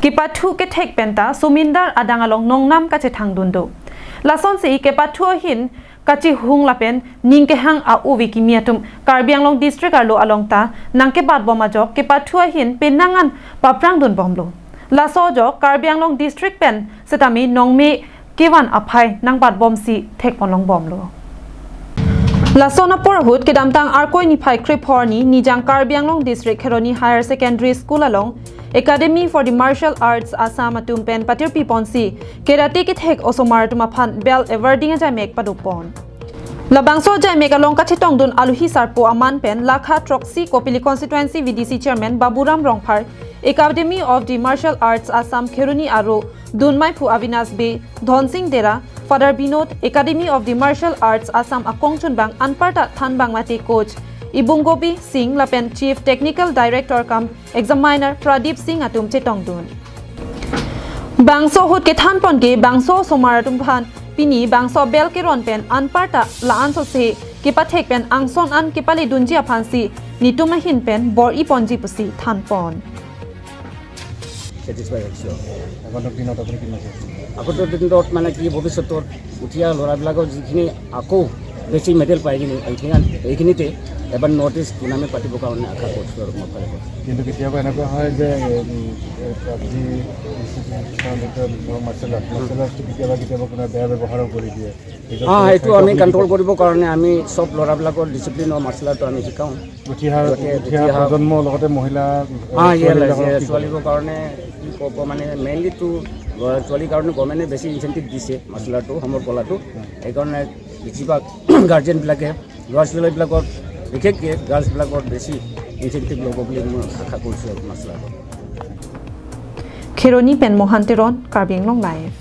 Kipathu ke thek penta sumindar adangalong nongnam ka che thangdundo. Lason se kepathu hin kachi hung lapen ningke hang a uwi kimiatum Karbianglong district arlo alongta nangke bat bomajok kepathu hin penangan paprang dun bomlo. Laso jok Karbianglong district pen setami nongme kewan aphai nang bat bomsi thek ponlong bomlo. Lasona porhut kedamtang arkoi ni phai kriphorni nijang Karbianglong district Kheroni higher secondary school along Academy for the Martial Arts Assam atum pen patir piponsi kerate ki thek osomar tumaphan bel awarding ajaimek padupon labangso ajaimek along kachitong dun aluhi sarpo aman pen lakha troxy kopili constituency VDC chairman Baburam Rongphar Academy of the Martial Arts Assam Kheroni aro dunmai phu Avinash be Dhonsing Dera Father Binod Academy of the Martial Arts Assam akongchun bang anparta thanbang mate coach Ibungobi Singh Lapen Chief Technical Director kam Examiner Pradeep Singh atum chetong dun. Bangso hut ke than pon ge bangso somar atum phan pini bangso bel ke ron pen anparta la anso se ke pathek pen angson an ke pali dunji aphansi nituma hin pen bor I ponji pusi than pon. Satisfied sure. Agotor dinot mane ki bobishotor uthia lora bilagor jikhini ako bechi medal pai gini eikinite এবাৰ north east tournament পাতিবৰ কাৰণে আশা কৰিছোঁ আৰু মই পাৰে কিন্তু কেতিয়াবা এনেকুৱা হয় যে মাৰ্চেল আৰ্ট কেতিয়াবা কোনো বেয়া ব্যৱহাৰো কৰি দিয়ে এইটো আমি কণ্ট্ৰল কৰিবৰ কাৰণে আমি চব ল'ৰাবিলাকৰ ডিচিপ্লিন অফ মাৰ্চেল আৰ্টটো আমি শিকাওঁ উঠি অহা প্ৰজন্ম লগতে মহিলা ছোৱালীবোৰৰ কাৰণে কি ক'ব মানে মেইনলিটো ল'ৰা ছোৱালীৰ কাৰণে গভৰ্ণমেণ্টে বেছি ইনচেণ্টিভ দিছে মাৰ্চেল আৰ্টটো সমৰ কলাটো সেইকাৰণে বেছিভাগ গাৰ্জেনবিলাকে ল'ৰা ছোৱালীবিলাকৰ বিশেষকৈ গাৰ্লছবিলাকৰ বেছি ইনচেণ্টিভ ল'ব বুলি মই আশা কৰিছোঁ মাৰ্চেল আৰ্টত Kheroni pen Mohantiron Karbianglong live